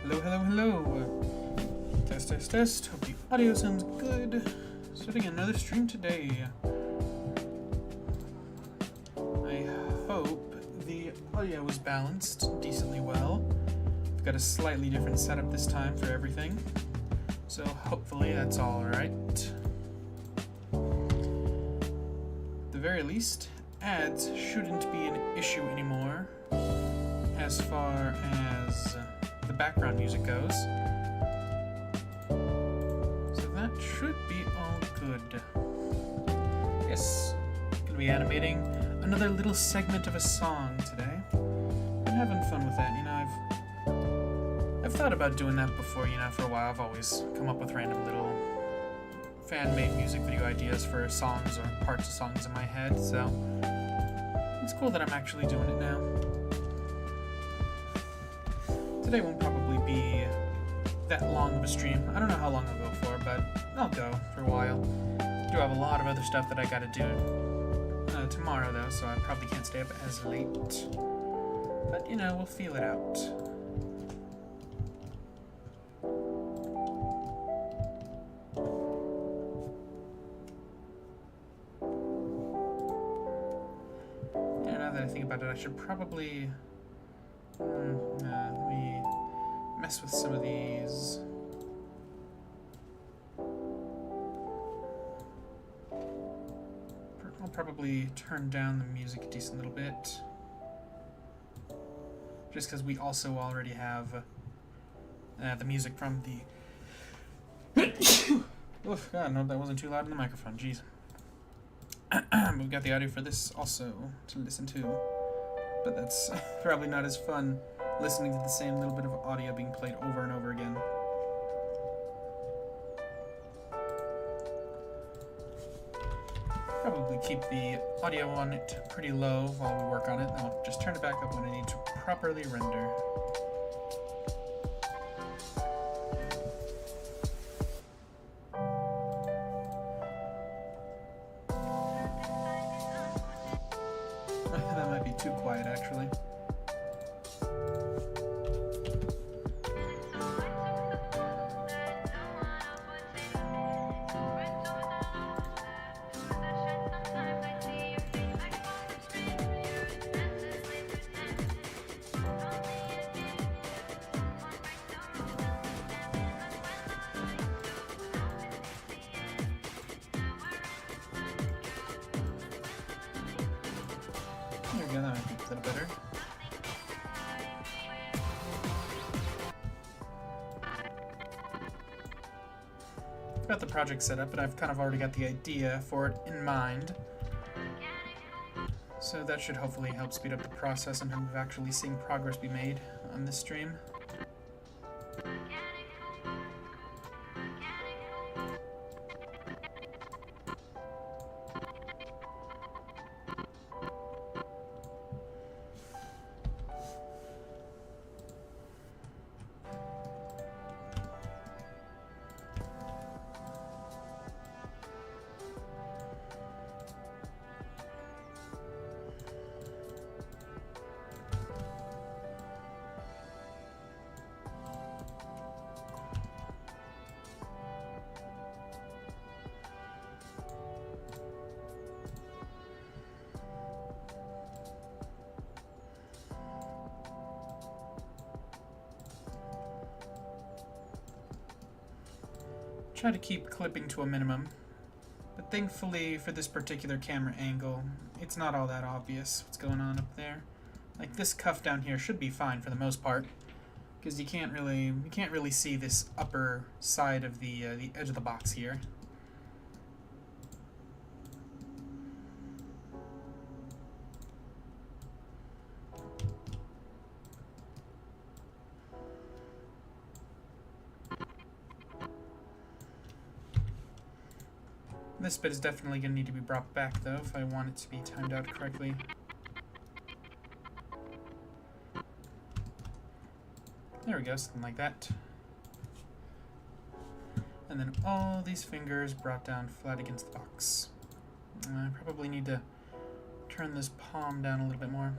Hello, hello, hello. Test, test, test. Hope the audio sounds good. Starting another stream today. I hope the audio is balanced decently well. I've got a slightly different setup this time for everything, so hopefully that's alright. At the very least, ads shouldn't be an issue anymore as far as the background music goes. So that should be all good. Yes, gonna be animating another little segment of a song today. Been having fun with that, you know, I've thought about doing that before, you know, for a while. I've always come up with random little fan-made music video ideas for songs or parts of songs in my head, so it's cool that I'm actually doing it now. Today won't probably be that long of a stream. I don't know how long I'll go for, but I'll go for a while. I do have a lot of other stuff that I gotta do tomorrow, though, so I probably can't stay up as late. But, you know, we'll feel it out. Yeah, now that I think about it, I should probably... let me mess with some of these. I'll probably turn down the music a decent little bit, just because we also already have the music from the... Oh god, no, that wasn't too loud in the microphone, jeez. We've got the audio for this also to listen to. But that's probably not as fun listening to the same little bit of audio being played over and over again. Probably keep the audio on it pretty low while we work on it, and I'll just turn it back up when I need to properly render. That might be too quiet, actually. There we go, that might be a little better. I've got the project set up, and I've kind of already got the idea for it in mind. So that should hopefully help speed up the process in terms of actually seeing progress be made on this stream. Try to keep clipping to a minimum, but thankfully for this particular camera angle, it's not all that obvious what's going on up there. Like this cuff down here should be fine for the most part, because you can't really see this upper side of the edge of the box here. This bit is definitely going to need to be brought back, though, if I want it to be timed out correctly. There we go, something like that. And then all these fingers brought down flat against the box. I probably need to turn this palm down a little bit more.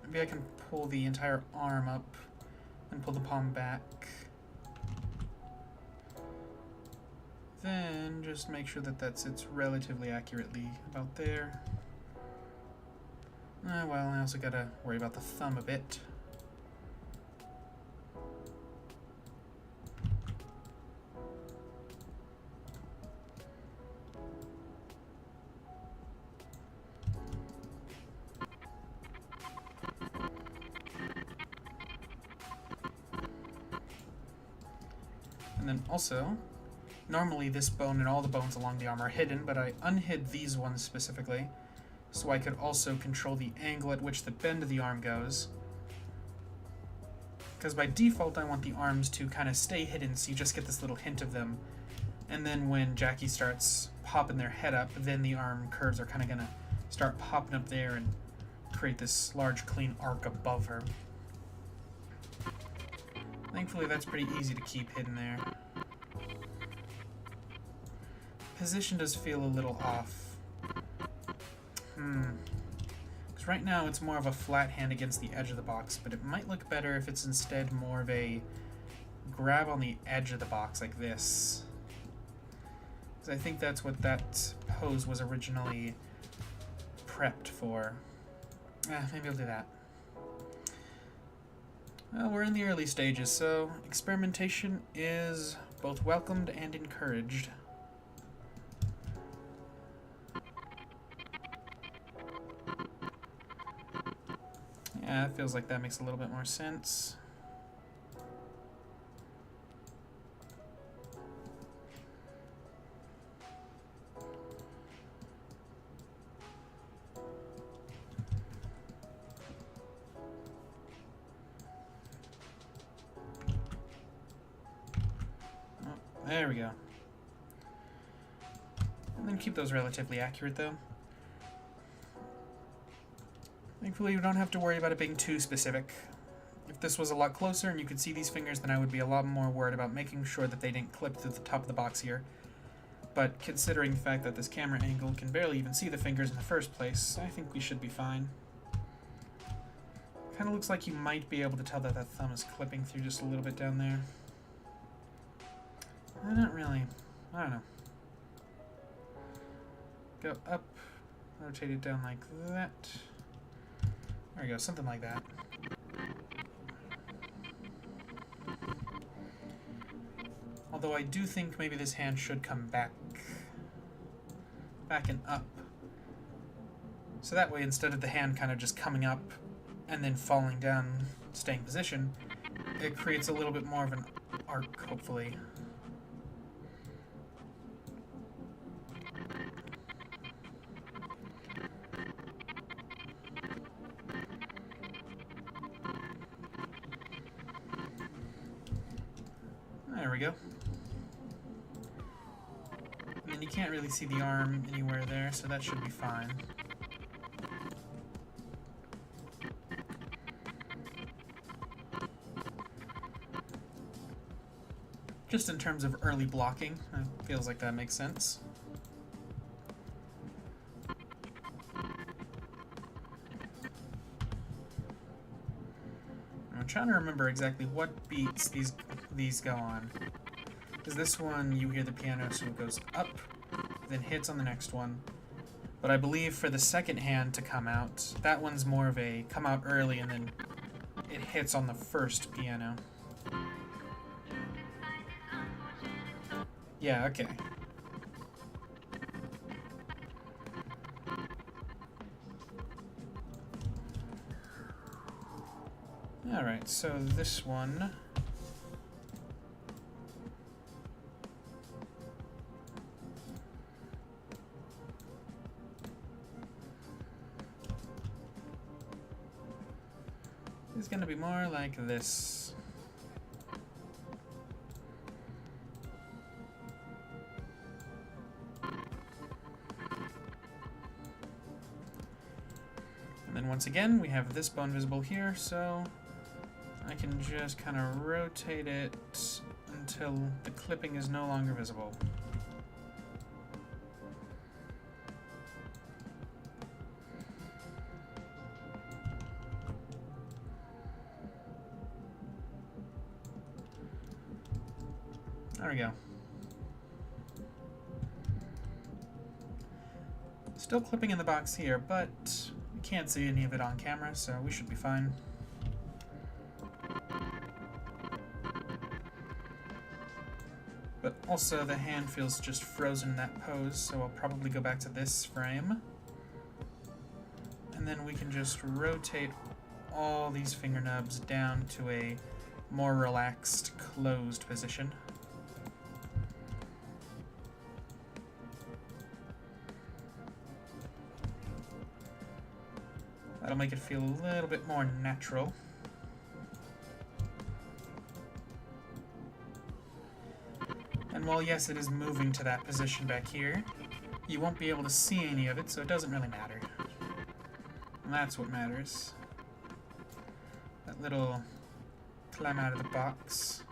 Maybe I can pull the entire arm up and pull the palm back. then just make sure that that sits relatively accurately about there. Well, I also gotta worry about the thumb a bit. And then also, normally this bone and all the bones along the arm are hidden, but I unhid these ones specifically, so I could also control the angle at which the bend of the arm goes. Because by default I want the arms to kind of stay hidden, so you just get this little hint of them. And then when Jackie starts popping their head up, then the arm curves are kind of going to start popping up there and create this large clean arc above her. Thankfully that's pretty easy to keep hidden there. Position does feel a little off. Because right now it's more of a flat hand against the edge of the box, but it might look better if it's instead more of a grab on the edge of the box like this. Because I think that's what that pose was originally prepped for. Maybe I'll do that. Well, we're in the early stages, so experimentation is both welcomed and encouraged. Yeah, it feels like that makes a little bit more sense. There we go. And then keep those relatively accurate, though. Thankfully, you don't have to worry about it being too specific. If this was a lot closer and you could see these fingers, then I would be a lot more worried about making sure that they didn't clip through the top of the box here. But considering the fact that this camera angle can barely even see the fingers in the first place, I think we should be fine. Kind of looks like you might be able to tell that that thumb is clipping through just a little bit down there. Not really. I don't know. Go up, rotate it down like that. There we go, something like that. Although I do think maybe this hand should come back and up. So that way, instead of the hand kind of just coming up and then falling down, staying in position, it creates a little bit more of an arc, hopefully. There we go. And then you can't really see the arm anywhere there, so that should be fine. Just in terms of early blocking, it feels like that makes sense. I'm trying to remember exactly what beats these go on. Because this one, you hear the piano, so it goes up, then hits on the next one. But I believe for the second hand to come out, that one's more of a come out early and then it hits on the first piano. Yeah, okay. Alright, so this one... is going to be more like this. And then once again, we have this bone visible here, so I can just kind of rotate it until the clipping is no longer visible. There we go. Still clipping in the box here, but we can't see any of it on camera, so we should be fine. But also the hand feels just frozen in that pose, so I'll probably go back to this frame. And then we can just rotate all these finger nubs down to a more relaxed, closed position. That'll make it feel a little bit more natural. And while yes, it is moving to that position back here, you won't be able to see any of it, so it doesn't really matter. And that's what matters. That little climb out of the box.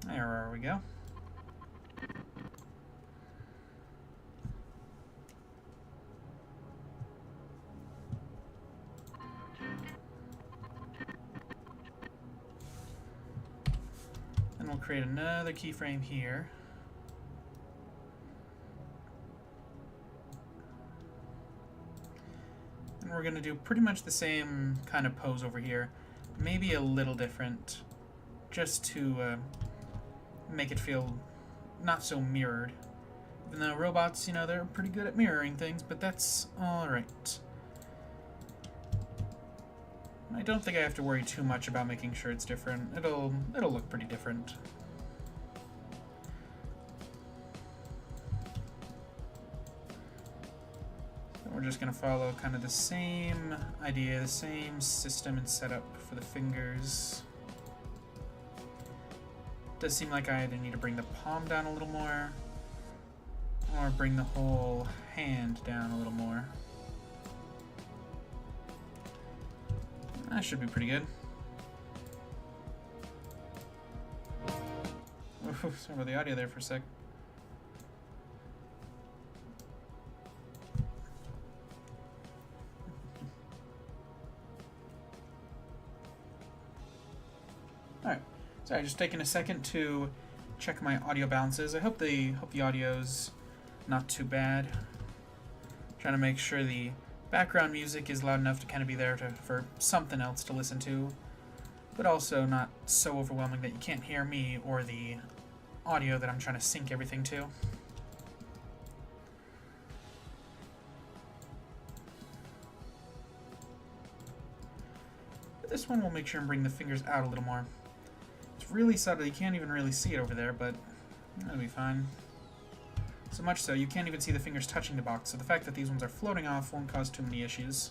There we go. And we'll create another keyframe here. And we're going to do pretty much the same kind of pose over here. Maybe a little different, just to make it feel not so mirrored. Even though robots, you know, they're pretty good at mirroring things, but that's alright. I don't think I have to worry too much about making sure it's different. It'll look pretty different. So we're just going to follow kind of the same idea, the same system and setup for the fingers. Does seem like I either need to bring the palm down a little more or bring the whole hand down a little more. That should be pretty good. Oof, sorry about the audio there for a sec. Alright, sorry, just taking a second to check my audio balances. I hope the audio's not too bad. Trying to make sure the background music is loud enough to kind of be there for something else to listen to, but also not so overwhelming that you can't hear me or the audio that I'm trying to sync everything to. But this one we'll make sure and bring the fingers out a little more. It's really subtle, you can't even really see it over there, but that'll be fine. So much so, you can't even see the fingers touching the box, so the fact that these ones are floating off won't cause too many issues.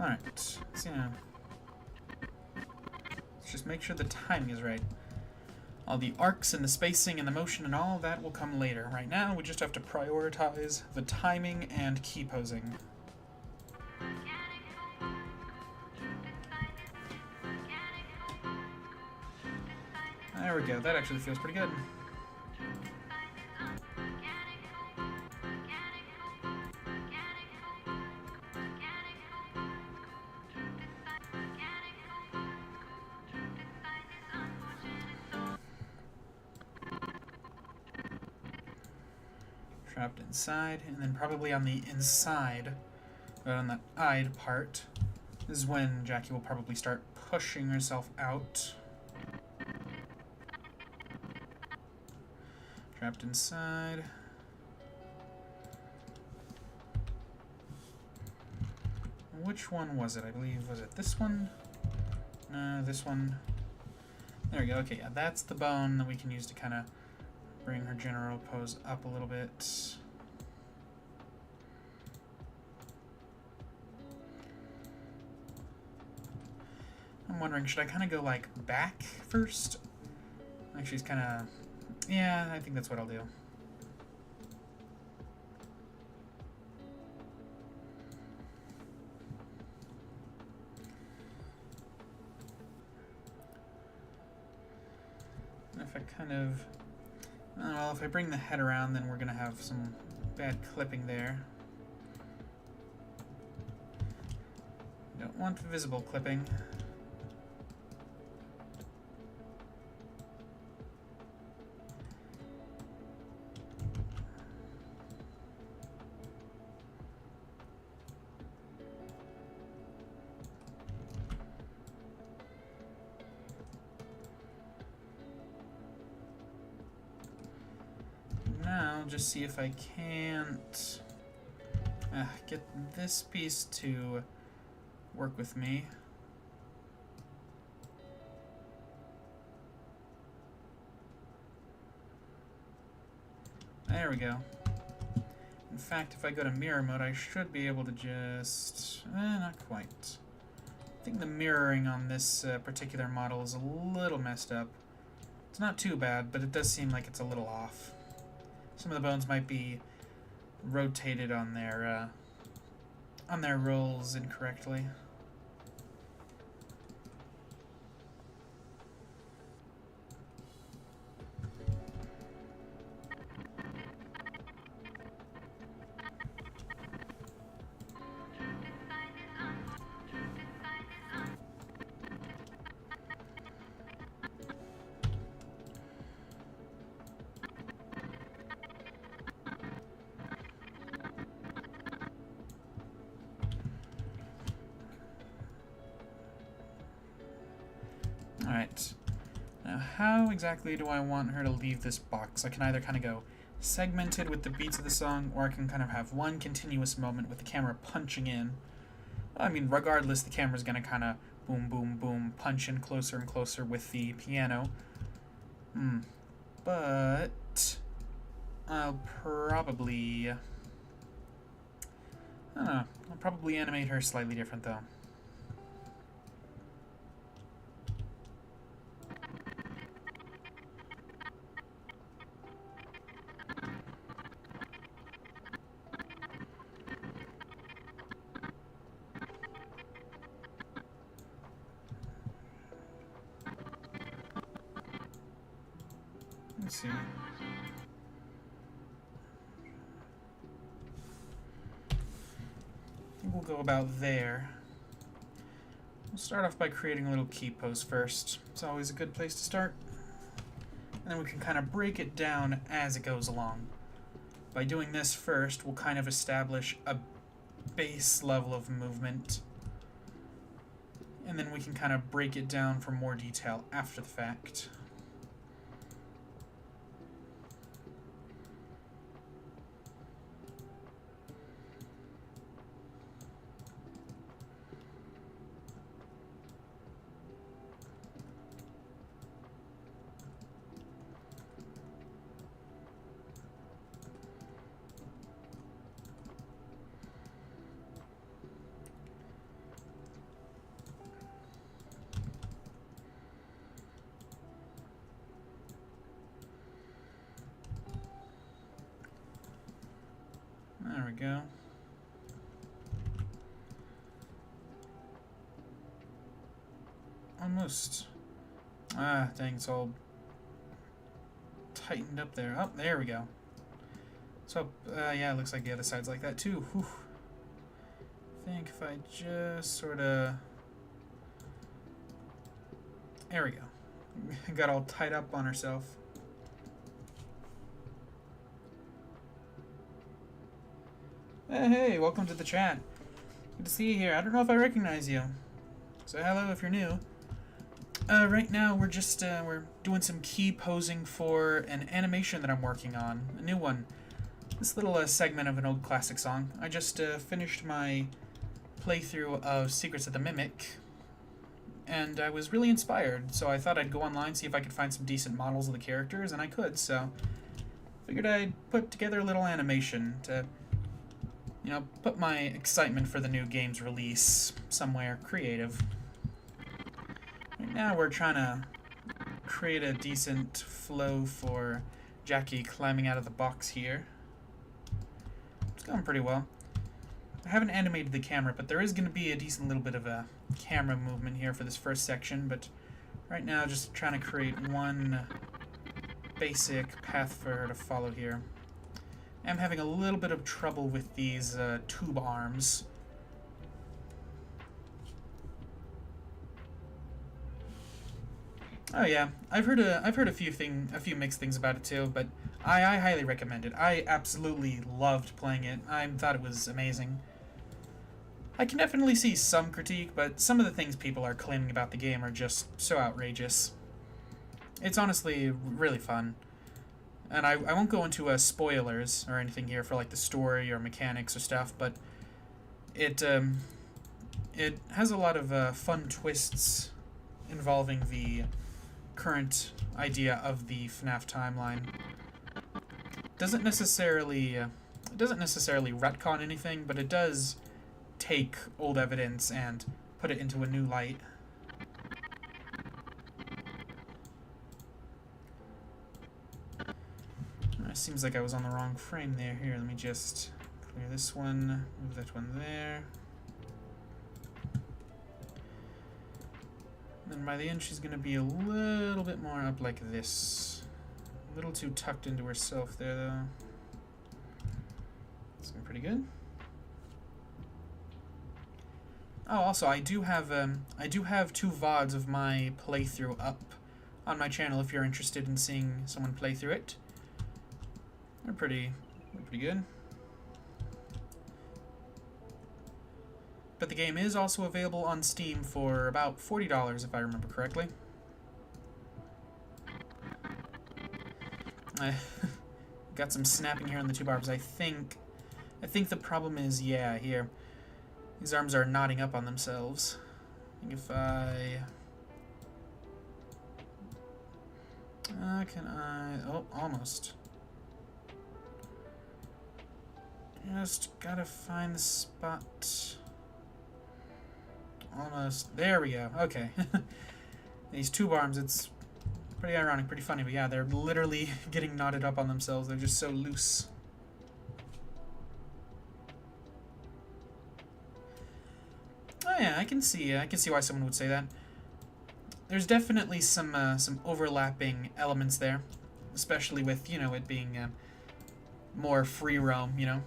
Alright, so yeah. Let's just make sure the timing is right. All the arcs and the spacing and the motion and all of that will come later. Right now, we just have to prioritize the timing and key posing. There we go, that actually feels pretty good. Trapped inside, and then probably on the inside, on the eyed part, is when Jackie will probably start pushing herself out. Trapped inside. Which one was it? I believe, was it this one? No, this one. There we go. Okay, yeah, that's the bone that we can use to kind of bring her general pose up a little bit. I'm wondering, should I kind of go like back first? Like she's kind of... Yeah, I think that's what I'll do. And if I kind of... Well, if I bring the head around, then we're going to have some bad clipping there. Don't want visible clipping. Now, just see if I can't get this piece to work with me. There we go. In fact, if I go to mirror mode, I should be able to just... not quite. I think the mirroring on this particular model is a little messed up. It's not too bad, but it does seem like it's a little off. Some of the bones might be rotated on their rolls incorrectly. Alright, now how exactly do I want her to leave this box? I can either kind of go segmented with the beats of the song, or I can kind of have one continuous moment with the camera punching in. I mean, regardless, the camera's going to kind of boom, boom, boom, punch in closer and closer with the piano. But I'll probably... I don't know, I'll probably animate her slightly different, though. Let's see. I think we'll go about there. We'll start off by creating a little key pose first. It's always a good place to start. And then we can kind of break it down as it goes along. By doing this first, we'll kind of establish a base level of movement. And then we can kind of break it down for more detail after the fact. There we go. Almost. Ah, dang, it's all tightened up there. Oh, there we go. So, yeah, it looks like the other side's like that too. Whew. I think if I just sort of... There we go. Got all tied up on herself. Hey, welcome to the chat. Good to see you here. I don't know if I recognize you. So hello if you're new. Right now we're just we're doing some key posing for an animation that I'm working on, a new one. This little segment of an old classic song. I just finished my playthrough of Secrets of the Mimic, and I was really inspired, so I thought I'd go online, see if I could find some decent models of the characters, and I could, so figured I'd put together a little animation to, you know, put my excitement for the new game's release somewhere creative. Right now we're trying to create a decent flow for Jackie climbing out of the box here. It's going pretty well. I haven't animated the camera, but there is going to be a decent little bit of a camera movement here for this first section, but right now just trying to create one basic path for her to follow here. I'm having a little bit of trouble with these tube arms. Oh yeah, I've heard a few mixed things about it too, but I highly recommend it. I absolutely loved playing it. I thought it was amazing. I can definitely see some critique, but some of the things people are claiming about the game are just so outrageous. It's honestly really fun. And I won't go into spoilers or anything here for like the story or mechanics or stuff, but it has a lot of fun twists involving the current idea of the FNAF timeline. Doesn't necessarily retcon anything, but it does take old evidence and put it into a new light. It seems like I was on the wrong frame there. Here, let me just clear this one, move that one there. And by the end, she's going to be a little bit more up like this. A little too tucked into herself there, though. It's looking pretty good. Oh, also, I do have 2 VODs of my playthrough up on my channel if you're interested in seeing someone play through it. They're pretty good. But the game is also available on Steam for about $40, if I remember correctly. I got some snapping here on the 2 barbs. I think the problem is, yeah, here. These arms are knotting up on themselves. I think if I... can I... Oh, almost. Just gotta find the spot. Almost. There we go. Okay. These 2 arms, it's pretty ironic, pretty funny, but yeah, they're literally getting knotted up on themselves. They're just so loose. Oh yeah, I can see why someone would say that. There's definitely some overlapping elements there, especially with, you know, it being more free roam, you know,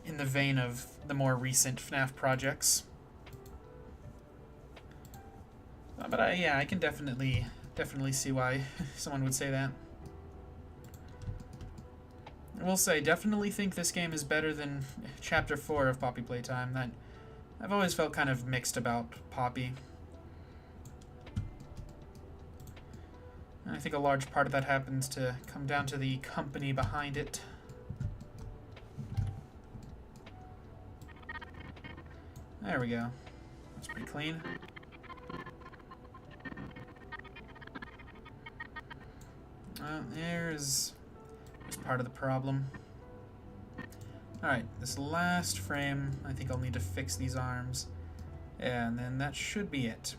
in the vein of the more recent FNAF projects. But yeah, I can definitely see why someone would say that. I will say, definitely think this game is better than Chapter 4 of Poppy Playtime. That I've always felt kind of mixed about Poppy. And I think a large part of that happens to come down to the company behind it. There we go. That's pretty clean. There's part of the problem. Alright, this last frame, I think I'll need to fix these arms. And then that should be it.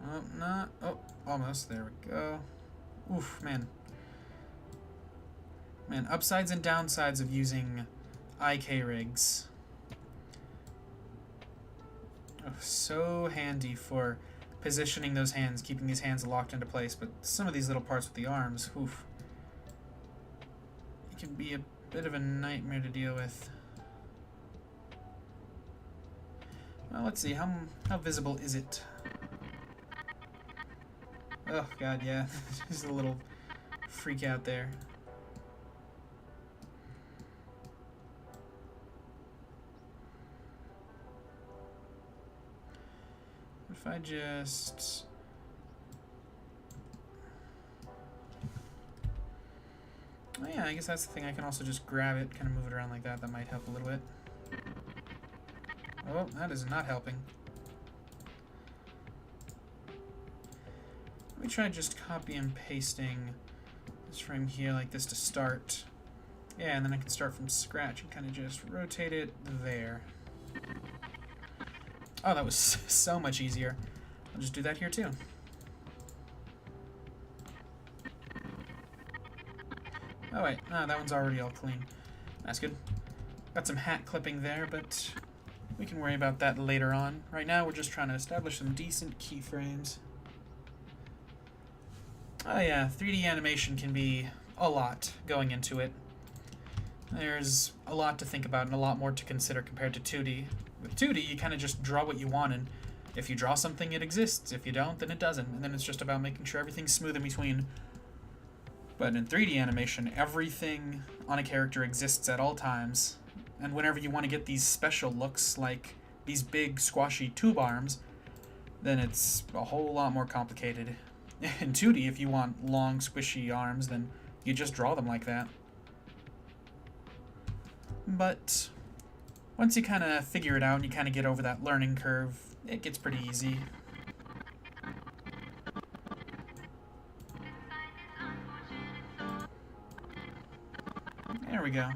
Oh, not... Oh, almost. There we go. Oof, man. Man, upsides and downsides of using IK rigs. Oh, so handy for positioning those hands, keeping these hands locked into place, but some of these little parts with the arms, oof. It can be a bit of a nightmare to deal with. Well, let's see, how visible is it? Oh god, yeah. Just a little freak out there. If I just... Oh yeah, I guess that's the thing. I can also just grab it, kind of move it around like that. That might help a little bit. Oh, that is not helping. Let me try just copy and pasting this frame here like this to start. Yeah, and then I can start from scratch and kind of just rotate it there. Oh, that was so much easier. I'll just do that here too. Oh wait, no, that one's already all clean. That's good. Got some hat clipping there, but we can worry about that later on. Right now, we're just trying to establish some decent keyframes. Oh yeah, 3D animation can be a lot going into it. There's a lot to think about and a lot more to consider compared to 2D. With 2D, you kind of just draw what you want and If you draw something, it exists. If you don't, then it doesn't. And then it's just about making sure everything's smooth in between. But in 3D animation, everything on a character exists at all times. And whenever you want to get these special looks, like these big, squashy tube arms, then it's a whole lot more complicated. In 2D, if you want long, squishy arms, then you just draw them like that. But once you kind of figure it out and you kind of get over that learning curve, it gets pretty easy. There we go.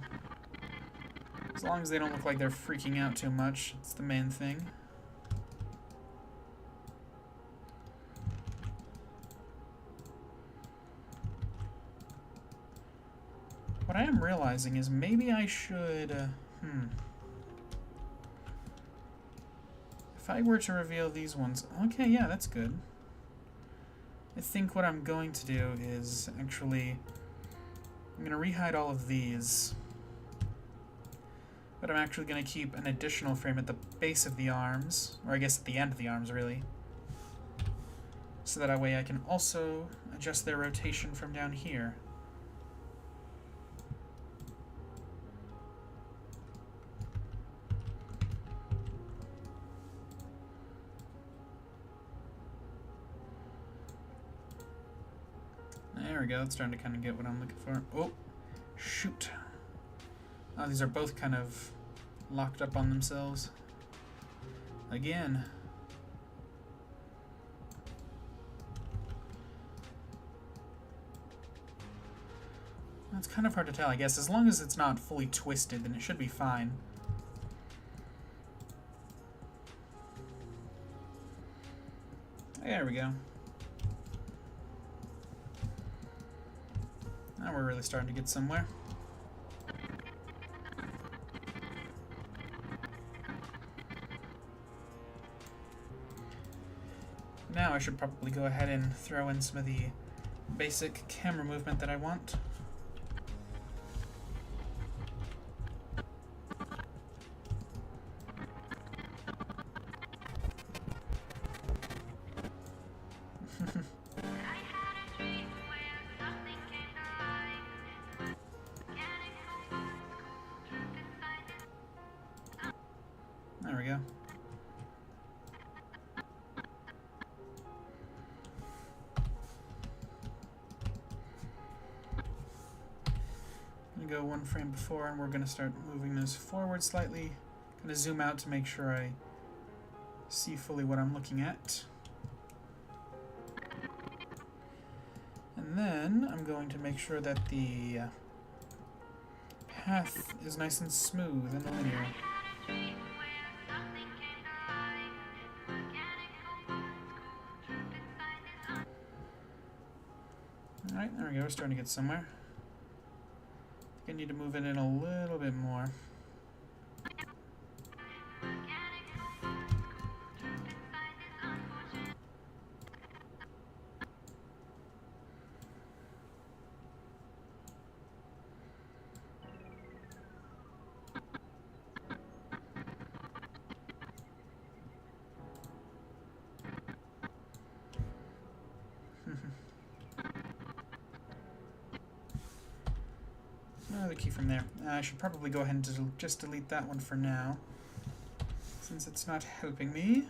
As long as they don't look like they're freaking out too much, it's the main thing. What I am realizing is maybe I should, if I were to reveal these ones, okay, yeah, that's good. I think what I'm going to do is actually, I'm going to rehide all of these, but I'm actually going to keep an additional frame at the base of the arms, or I guess at the end of the arms, really, so that way I can also adjust their rotation from down here. There we go, it's starting to kind of get what I'm looking for. Oh, shoot. Oh, these are both kind of locked up on themselves. Again. It's kind of hard to tell, I guess. As long as it's not fully twisted, then it should be fine. There we go. Now we're really starting to get somewhere. Now I should probably go ahead and throw in some of the basic camera movement that I want. There we go. I'm gonna go one frame before, and we're gonna start moving this forward slightly. Gonna zoom out to make sure I see fully what I'm looking at. And then I'm going to make sure that the path is nice and smooth and linear. Alright, there we go, we're starting to get somewhere. I think I need to move it in a little bit more. Another key from there. I should probably go ahead and just delete that one for now, since it's not helping me.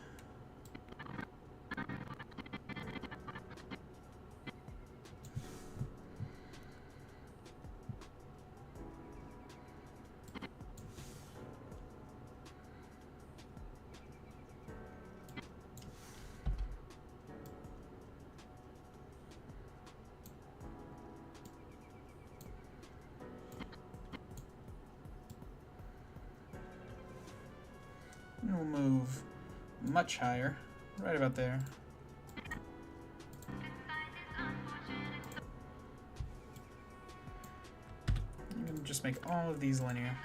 And we'll move much higher, right about there. I'm going to just make all of these linear.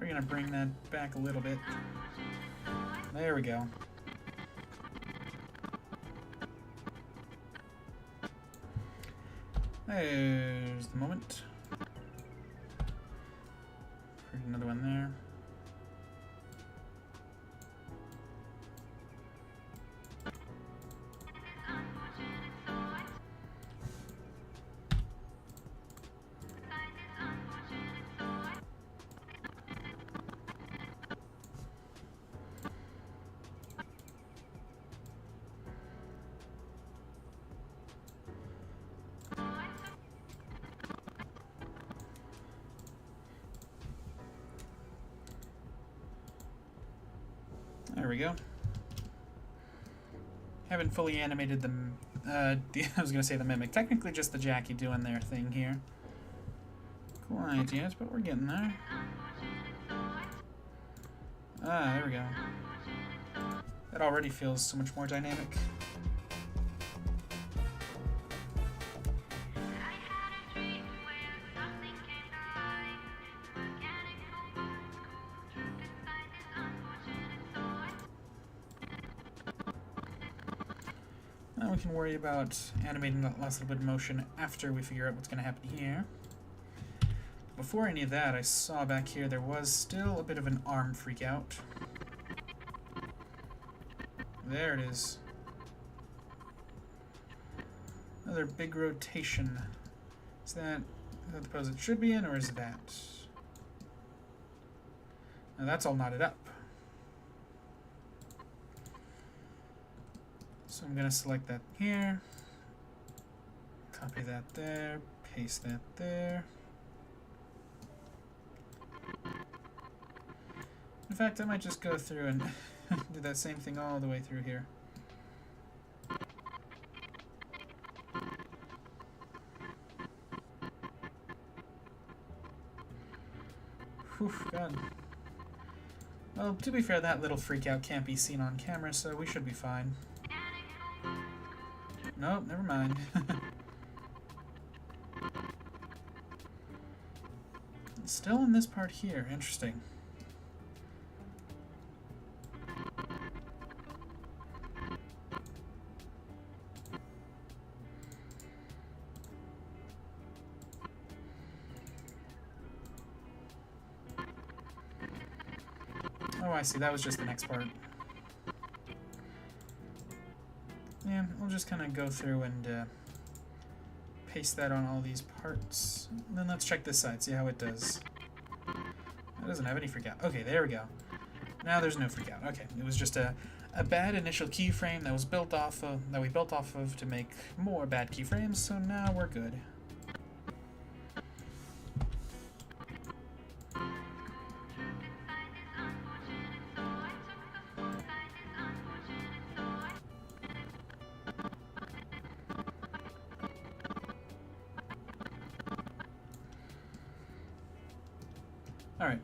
We're going to bring that back a little bit. There we go. There's the moment. Create another one there. There we go. Haven't fully animated the I was gonna say the mimic. Technically just the Jackie doing their thing here. Cool ideas, but we're getting there. Ah, there we go. That already feels so much more dynamic. Now we can worry about animating that last little bit of motion after we figure out what's going to happen here. Before any of that, I saw back here there was still a bit of an arm freak out. There it is. Another big rotation. Is that the pose it should be in, or is it that? Now that's all knotted up. So I'm going to select that here, copy that there, paste that there. In fact, I might just go through and do that same thing all the way through here. Whew, God. Well, to be fair, that little freak out can't be seen on camera, so we should be fine. Nope, never mind. Still in this part here. Interesting. Oh, I see. That was just the next part. Yeah, I'll just kind of go through and paste that on all these parts. And then let's check this side, see how it does. That doesn't have any freak out. Okay, there we go. Now there's no freak out. Okay, it was just a bad initial keyframe that was built off of, that we built off of to make more bad keyframes, so now we're good. Alright.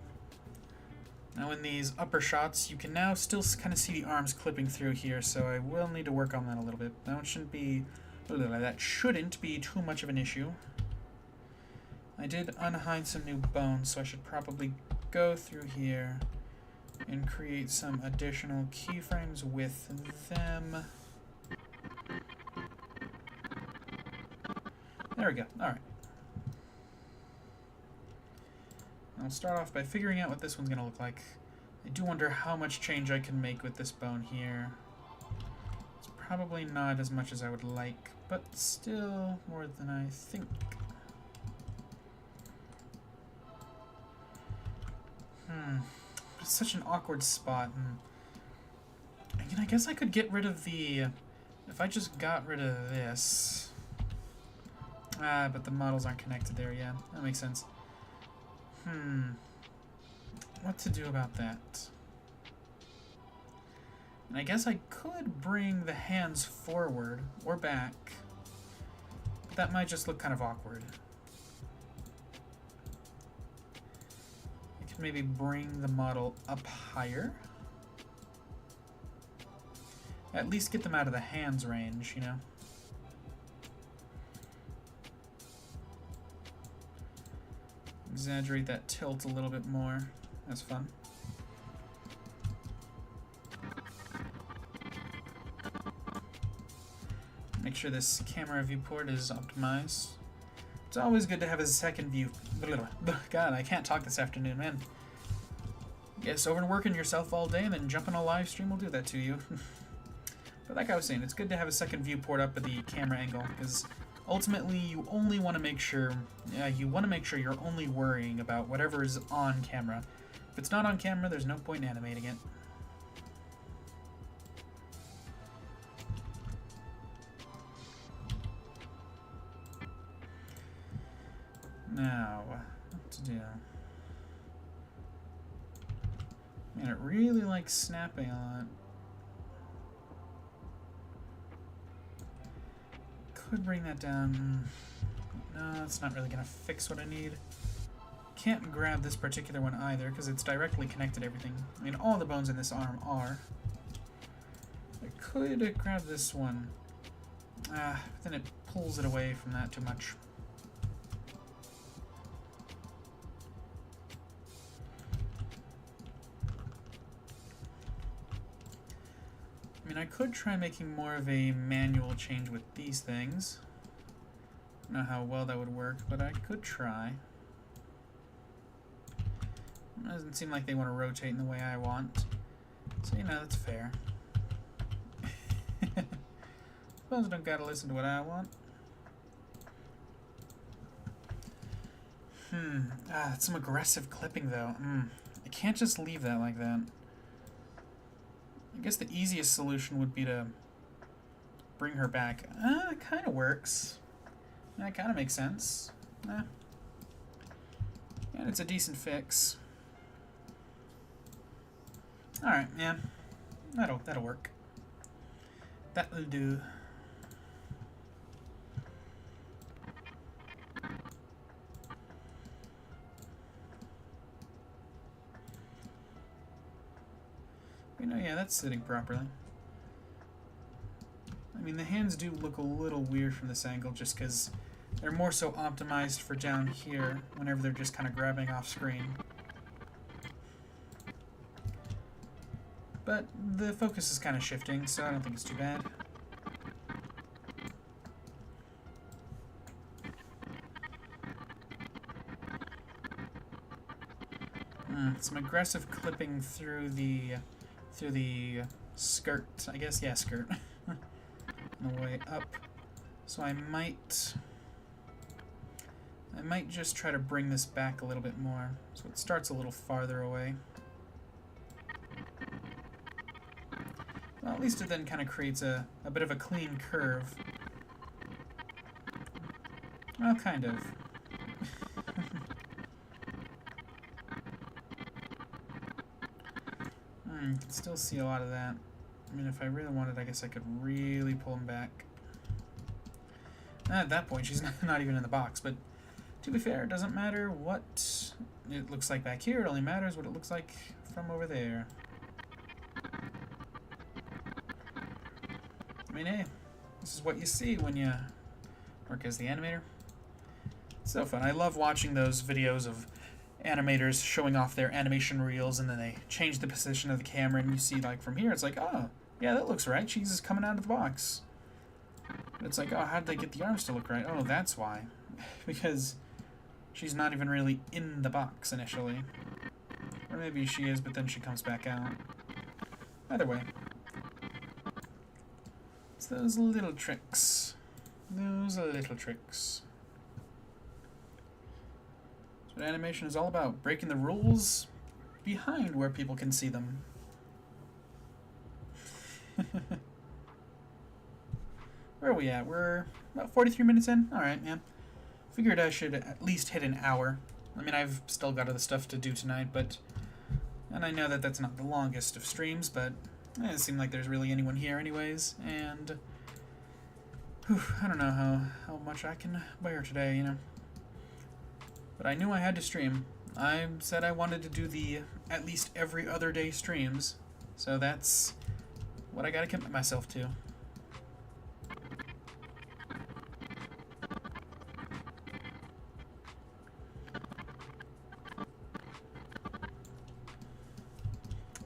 Now in these upper shots, you can now still kind of see the arms clipping through here, so I will need to work on that a little bit. That shouldn't be too much of an issue. I did unhide some new bones, so I should probably go through here and create some additional keyframes with them. There we go. Alright. I'll start off by figuring out what this one's going to look like. I do wonder how much change I can make with this bone here. It's probably not as much as I would like, but still more than I think. It's such an awkward spot. And again, I guess I could get rid of the... If I just got rid of this... but the models aren't connected there, yeah. That makes sense. What to do about that? And I guess I could bring the hands forward or back, but that might just look kind of awkward. I could maybe bring the model up higher. At least get them out of the hands range, you know? Exaggerate that tilt a little bit more. That's fun. Make sure this camera viewport is optimized. It's always good to have a second view. God, I can't talk this afternoon, man. Guess overworking yourself all day and then jumping a live stream will do that to you. But like I was saying, it's good to have a second viewport up at the camera angle, because ultimately you only want to make sure you're only worrying about whatever is on camera. If it's not on camera, there's no point in animating it. Now, what to do? Man, it really likes snapping a lot. Could bring that down. No, it's not really going to fix what I need. Can't grab this particular one either, because it's directly connected to everything. I mean, all the bones in this arm are. I could grab this one. But then it pulls it away from that too much. I mean, I could try making more of a manual change with these things. I don't know how well that would work, but I could try. It doesn't seem like they want to rotate in the way I want. So, you know, that's fair. Suppose I don't gotta listen to what I want. That's some aggressive clipping, though. I can't just leave that like that. I guess the easiest solution would be to bring her back. It kind of works. That kind of makes sense. And it's a decent fix. Alright, yeah. That'll work. That'll do. You know, yeah, that's sitting properly. I mean, the hands do look a little weird from this angle just because they're more so optimized for down here whenever they're just kind of grabbing off screen. But the focus is kind of shifting, so I don't think it's too bad. Some aggressive clipping through the skirt, I guess. Yeah, skirt. On the way up. So I might just try to bring this back a little bit more, so it starts a little farther away. Well, at least it then kind of creates a bit of a clean curve. Well, kind of. You can still see a lot of that. I mean, if I really wanted, I guess I could really pull him back. At that point, she's not even in the box, but to be fair, it doesn't matter what it looks like back here. It only matters what it looks like from over there. I mean, hey, this is what you see when you work as the animator. It's so fun. I love watching those videos of animators showing off their animation reels, and then they change the position of the camera, and you see, like, from here, it's like, oh, yeah, that looks right. She's just coming out of the box. But it's like, oh, how did they get the arms to look right? Oh, that's why. Because she's not even really in the box initially. Or maybe she is, but then she comes back out. Either way. It's those little tricks. Those little tricks. That's what animation is all about. Breaking the rules behind where people can see them. Where are we at? We're about 43 minutes in? Alright, yeah. Figured I should at least hit an hour. I mean, I've still got other stuff to do tonight, but... And I know that that's not the longest of streams, but... It doesn't seem like there's really anyone here anyways, and... I don't know how much I can bear today, you know. But I knew I had to stream. I said I wanted to do the at least every other day streams, so that's what I gotta commit myself to.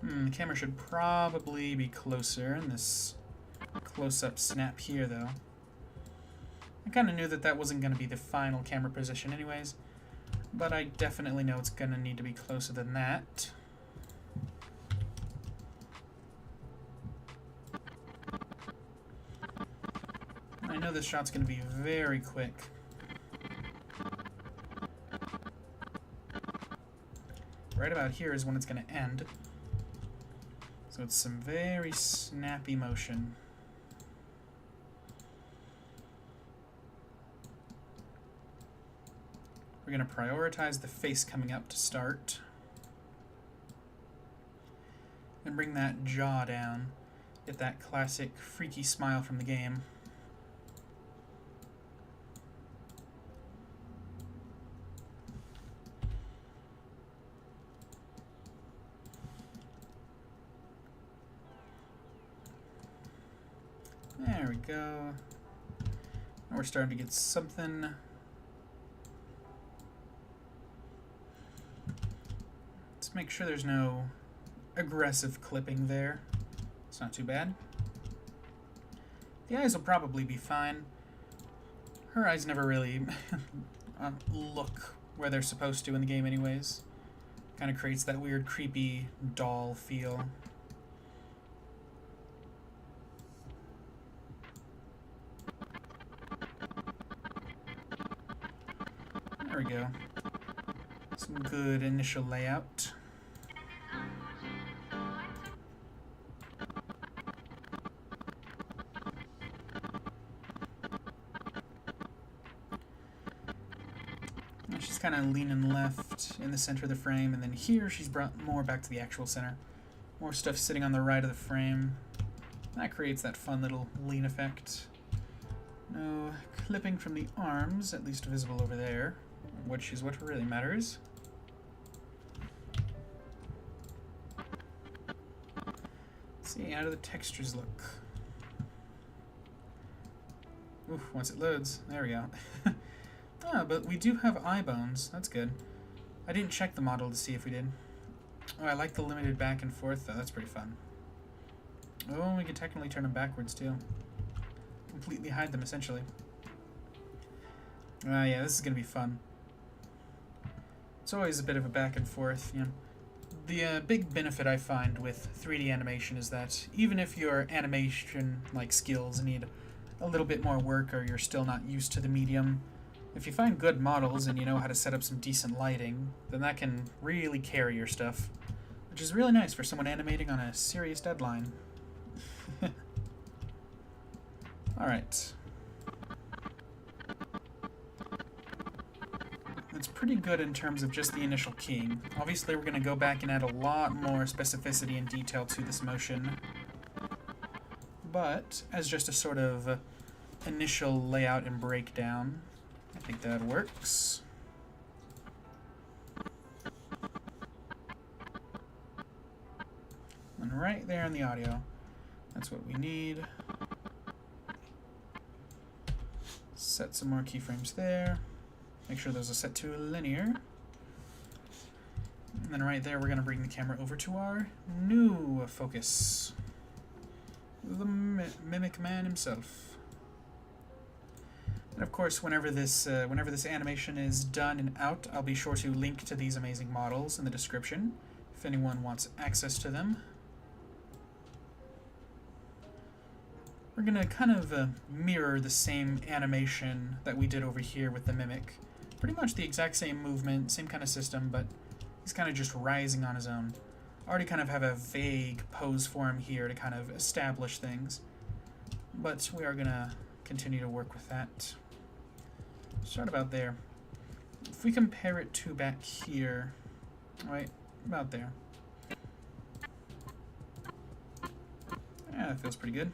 The camera should probably be closer in this close-up snap here, though. I kind of knew that that wasn't going to be the final camera position anyways, but I definitely know it's going to need to be closer than that. I know this shot's going to be very quick. Right about here is when it's going to end. So it's some very snappy motion. We're going to prioritize the face coming up to start. And bring that jaw down. Get that classic freaky smile from the game. There we go. Now we're starting to get something. Let's make sure there's no aggressive clipping there. It's not too bad. The eyes will probably be fine. Her eyes never really look where they're supposed to in the game anyways. Kind of creates that weird creepy doll feel. There we go. Some good initial layout. She's kind of leaning left in the center of the frame, and then here she's brought more back to the actual center. More stuff sitting on the right of the frame. That creates that fun little lean effect. No clipping from the arms, at least visible over there, which is what really matters. Let's see, how do the textures look? Oof, once it loads, there we go. Ah, but we do have eye bones. That's good. I didn't check the model to see if we did. Oh, I like the limited back and forth, though. That's pretty fun. Oh, we could technically turn them backwards, too. Completely hide them, essentially. Yeah, this is going to be fun. It's always a bit of a back and forth, you know. The big benefit I find with 3D animation is that even if your animation skills need a little bit more work, or you're still not used to the medium, if you find good models and you know how to set up some decent lighting, then that can really carry your stuff, which is really nice for someone animating on a serious deadline. Alright. It's pretty good in terms of just the initial keying. Obviously, we're going to go back and add a lot more specificity and detail to this motion. But, as just a sort of initial layout and breakdown, I think that works. And right there in the audio. That's what we need. Set some more keyframes there. Make sure those are set to linear. And then right there, we're going to bring the camera over to our new focus. The Mimic Man himself. And of course, whenever this animation is done and out, I'll be sure to link to these amazing models in the description if anyone wants access to them. We're going to kind of mirror the same animation that we did over here with the Mimic. Pretty much the exact same movement, same kind of system, but he's kind of just rising on his own. I already kind of have a vague pose for him here to kind of establish things, but we are going to continue to work with that. Start about there. If we compare it to back here, right, about there. Yeah, that feels pretty good.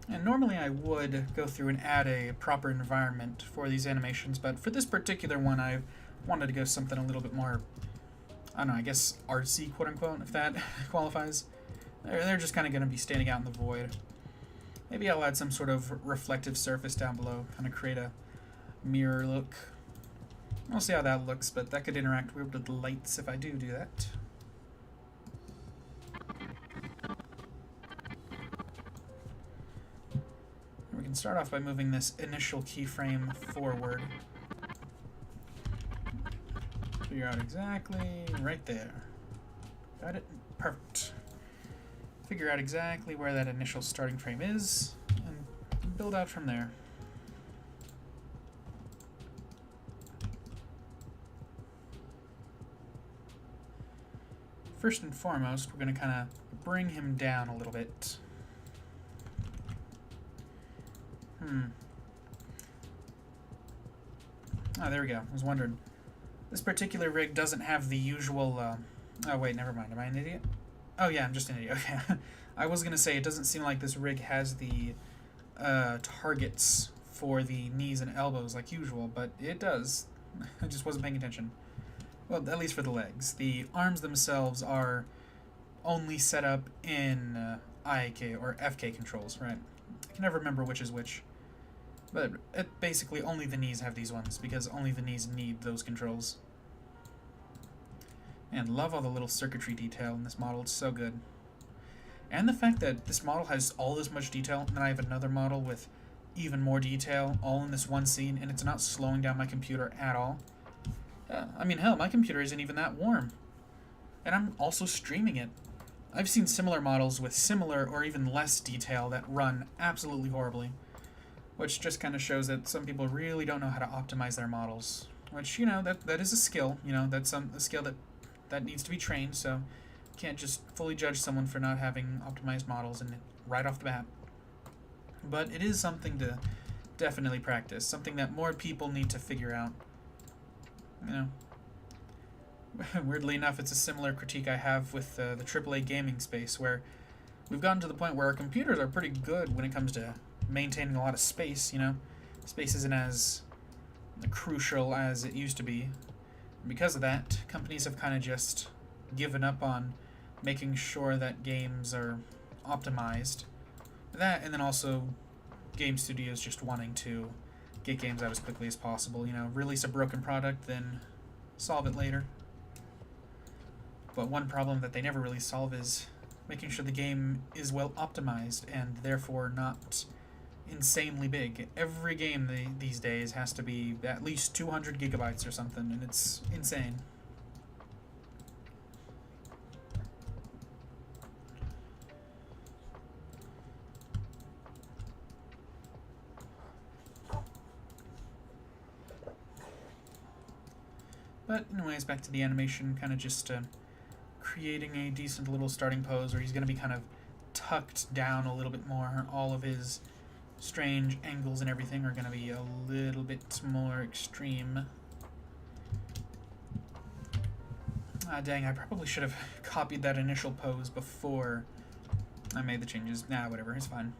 And normally I would go through and add a proper environment for these animations, but for this particular one I wanted to go something a little bit more, I don't know, I guess artsy, quote-unquote, if that qualifies. They're just kind of going to be standing out in the void. Maybe I'll add some sort of reflective surface down below, kind of create a mirror look. We'll see how that looks, but that could interact weird with the lights if I do that. start off by moving this initial keyframe forward. Figure out exactly right there. Got it? Perfect. Figure out exactly where that initial starting frame is, and build out from there. First and foremost, we're going to kind of bring him down a little bit. Oh, there we go. I was wondering. This particular rig doesn't have the usual... oh, wait, never mind. Am I an idiot? Oh, yeah, I'm just an idiot. Okay. I was going to say, it doesn't seem like this rig has the targets for the knees and elbows like usual, but it does. I just wasn't paying attention. Well, at least for the legs. The arms themselves are only set up in IK or FK controls, right? I can never remember which is which. But basically only the knees have these ones, because only the knees need those controls. And love all the little circuitry detail in this model, it's so good. And the fact that this model has all this much detail, and then I have another model with even more detail, all in this one scene, and it's not slowing down my computer at all. I mean, hell, my computer isn't even that warm. And I'm also streaming it. I've seen similar models with similar or even less detail that run absolutely horribly. Which just kind of shows that some people really don't know how to optimize their models. Which, you know, that is a skill. You know, that's a skill that needs to be trained, so you can't just fully judge someone for not having optimized models and right off the bat. But it is something to definitely practice, something that more people need to figure out. You know, weirdly enough, it's a similar critique I have with the AAA gaming space, where we've gotten to the point where our computers are pretty good when it comes to maintaining a lot of space, you know. Space isn't as crucial as it used to be. And because of that, companies have kind of just given up on making sure that games are optimized. That, and then also game studios just wanting to get games out as quickly as possible, you know, release a broken product, then solve it later. But one problem that they never really solve is making sure the game is well optimized and therefore not insanely big. Every game these days has to be at least 200 gigabytes or something, and it's insane. But anyways, back to the animation, kind of just creating a decent little starting pose where he's going to be kind of tucked down a little bit more. All of his strange angles and everything are going to be a little bit more extreme. Ah, dang, I probably should have copied that initial pose before I made the changes. Nah, whatever, it's fine.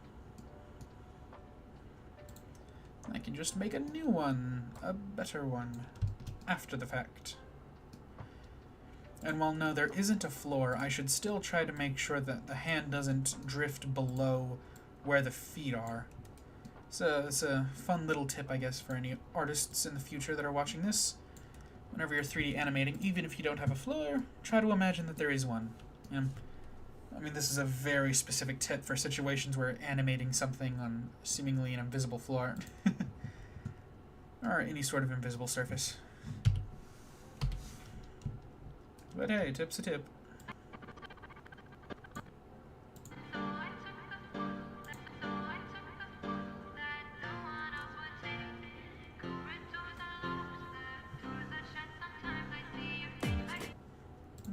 I can just make a new one, a better one, after the fact. And while no, there isn't a floor, I should still try to make sure that the hand doesn't drift below where the feet are. So it's a fun little tip, I guess, for any artists in the future that are watching this. Whenever you're 3D animating, even if you don't have a floor, try to imagine that there is one. You know, I mean, this is a very specific tip for situations where animating something on seemingly an invisible floor. Or any sort of invisible surface. But hey, tip's a tip.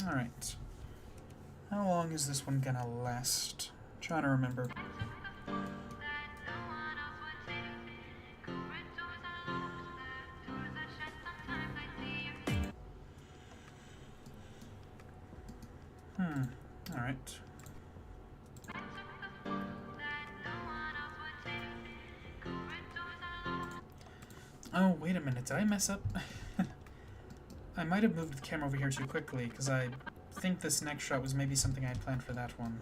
Alright. How long is this one gonna last? I'm trying to remember. Alright. Oh, wait a minute. Did I mess up? I might have moved the camera over here too quickly, because I think this next shot was maybe something I had planned for that one.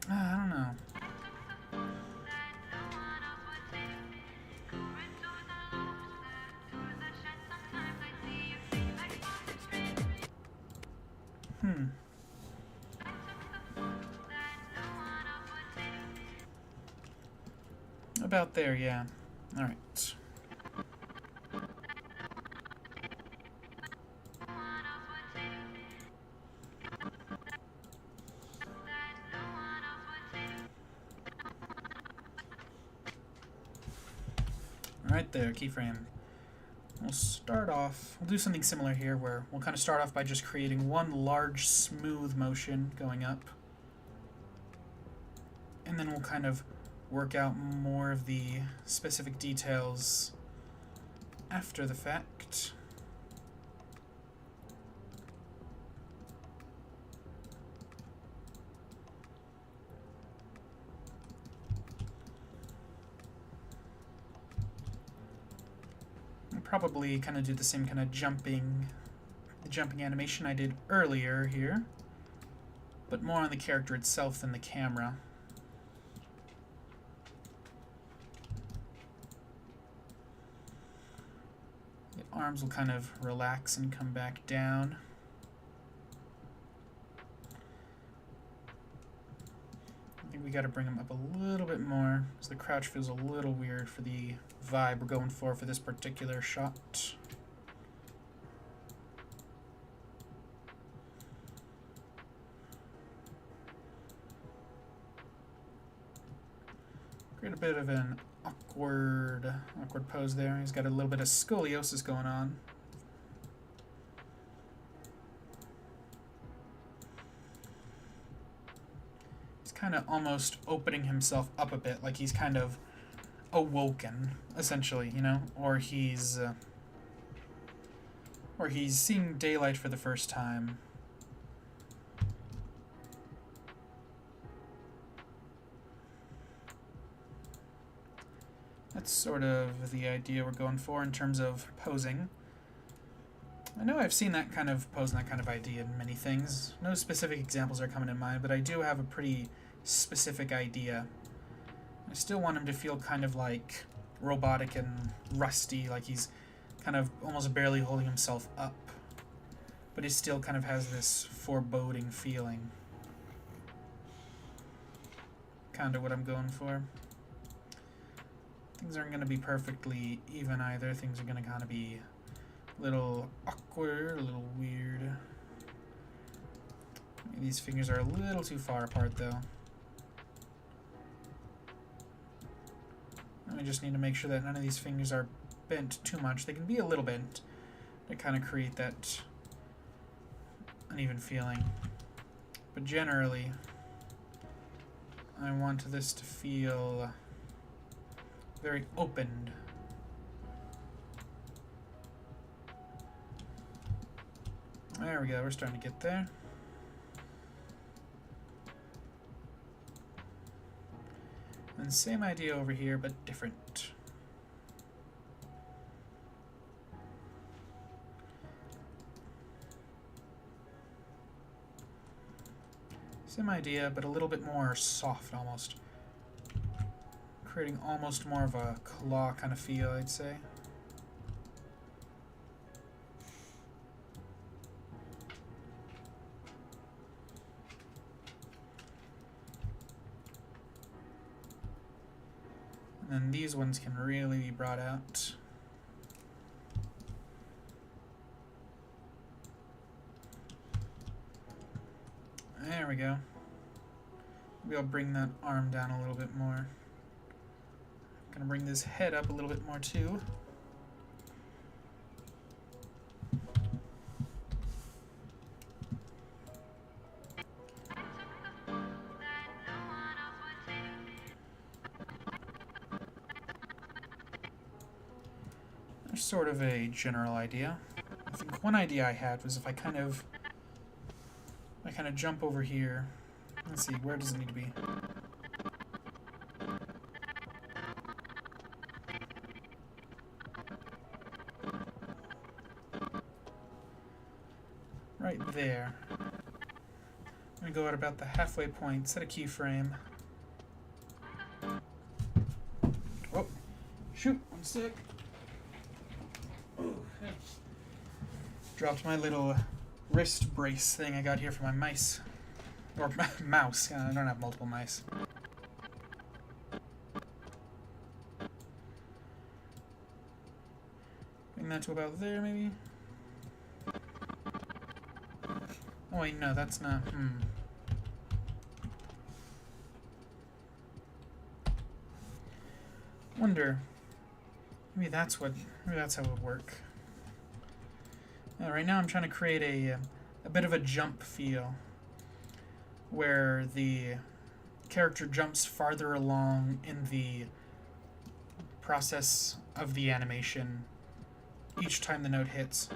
I don't know. About there, yeah. Alright. Right there, keyframe. We'll start off, we'll do something similar here where we'll kind of start off by just creating one large smooth motion going up. And then we'll kind of work out more of the specific details after the fact. I'll probably kind of do the same kind of jumping animation I did earlier here, but more on the character itself than the camera. Arms will kind of relax and come back down. I think we got to bring them up a little bit more, because the crouch feels a little weird for the vibe we're going for this particular shot. Create a bit of an awkward pose there. He's got a little bit of scoliosis going on. He's kind of almost opening himself up a bit, like he's kind of awoken, essentially, you know, or he's seeing daylight for the first time. That's sort of the idea we're going for in terms of posing. I know I've seen that kind of pose and that kind of idea in many things. No specific examples are coming to mind, but I do have a pretty specific idea. I still want him to feel kind of like robotic and rusty, like he's kind of almost barely holding himself up. But he still kind of has this foreboding feeling. Kind of what I'm going for. Things aren't going to be perfectly even either. Things are going to kind of be a little awkward, a little weird. Maybe these fingers are a little too far apart though. I just need to make sure that none of these fingers are bent too much. They can be a little bent to kind of create that uneven feeling. But generally, I want this to feel very opened. There we go, we're starting to get there. And same idea over here, but different. Same idea, but a little bit more soft almost. Creating almost more of a claw kind of feel, I'd say. And then these ones can really be brought out. There we go. Maybe I'll bring that arm down a little bit more. Gonna bring this head up a little bit more too. There's sort of a general idea. I think one idea I had was if I kind of jump over here. Let's see, where does it need to be? Right there. I'm going to go at about the halfway point, set a keyframe. Oh, shoot, one sec. Oh, dropped my little wrist brace thing I got here for my mice. Or mouse, I don't have multiple mice. Bring that to about there, maybe? Oh wait, no, that's not... Wonder... Maybe that's how it would work. Right now I'm trying to create a bit of a jump feel, where the character jumps farther along in the process of the animation each time the note hits.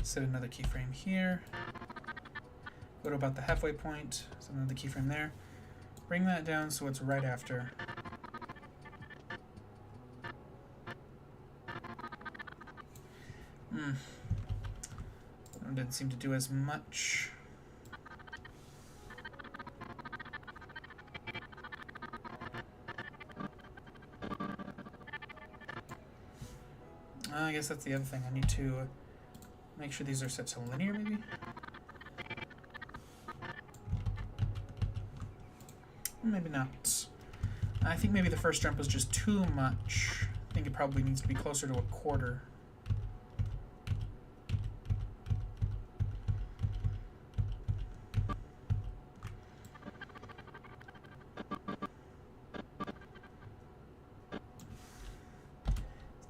Set another keyframe here. Go to about the halfway point. Set another keyframe there. Bring that down so it's right after. That didn't seem to do as much. I guess that's the other thing. I need to make sure these are set to linear, maybe? Maybe not. I think maybe the first jump was just too much. I think it probably needs to be closer to a quarter.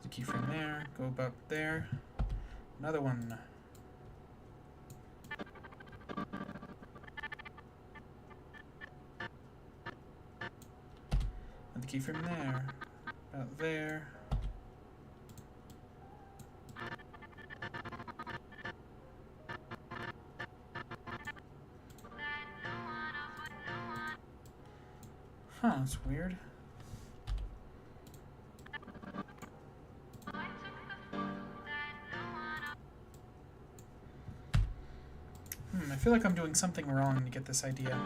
The keyframe there, go about there. Another one. And the keyframe there, about there. Huh, that's weird. I feel like I'm doing something wrong to get this idea.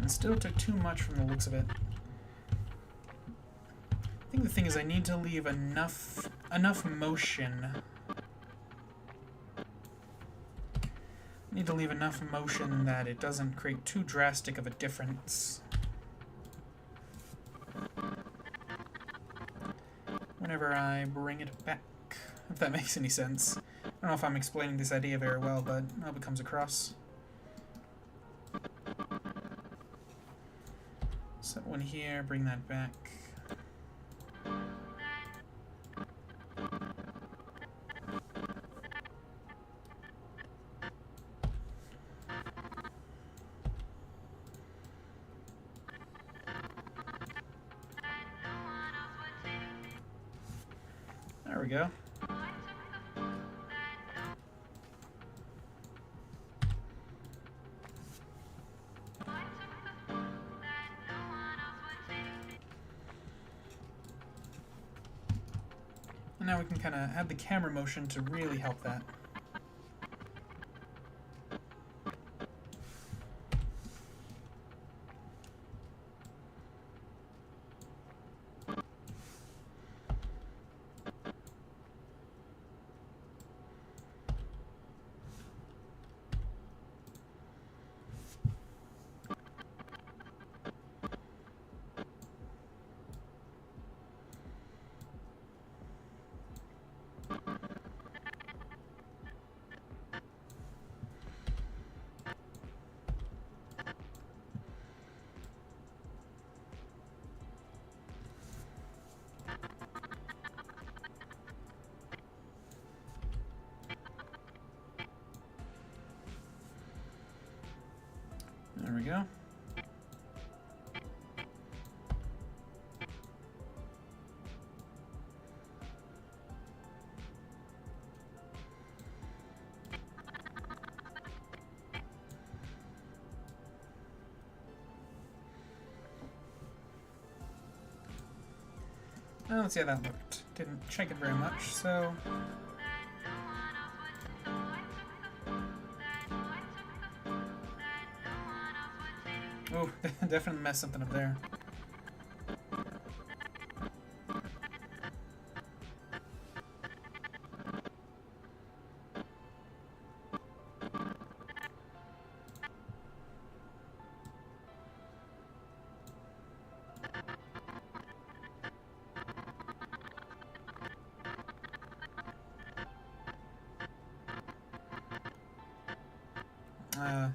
Still took too much from the looks of it. I think the thing is I need to leave enough motion. I need to leave enough motion that it doesn't create too drastic of a difference whenever I bring it back, if that makes any sense. I don't know if I'm explaining this idea very well, but I hope it comes across. Set one here, bring that back. There we go. And now we can kind of add the camera motion to really help that. There we go. Well, let's see how that looked. Didn't check it very much, so... Oh, definitely messed something up there.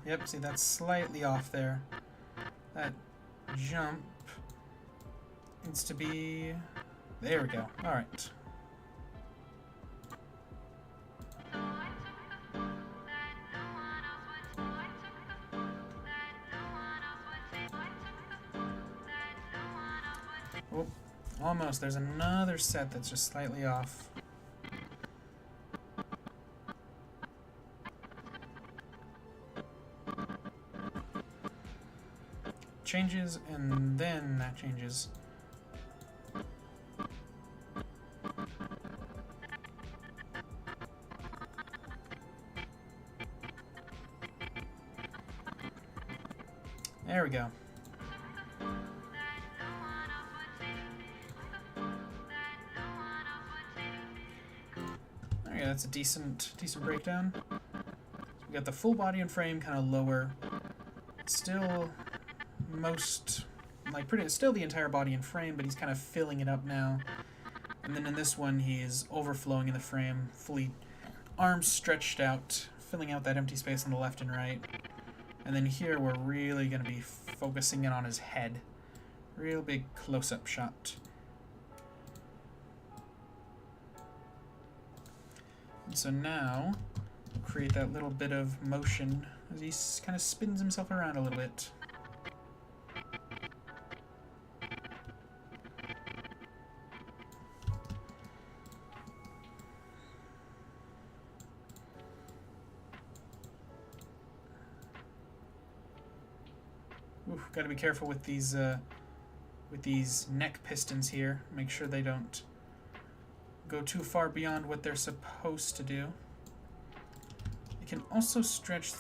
Yep, see, that's slightly off there. That jump needs to be... There we go. Alright. Oh, almost. There's another set that's just slightly off. Changes, and then that changes. There we go. Okay, that's a decent breakdown. So we got the full body and frame kind of lower. Still still the entire body and frame, but he's kind of filling it up now. And then in this one, he is overflowing in the frame, fully arms stretched out, filling out that empty space on the left and right. And then here, we're really going to be focusing in on his head. Real big close-up shot. And so now, we'll create that little bit of motion as he kind of spins himself around a little bit. Oof, gotta be careful with these neck pistons here. Make sure they don't go too far beyond what they're supposed to do. You can also stretch,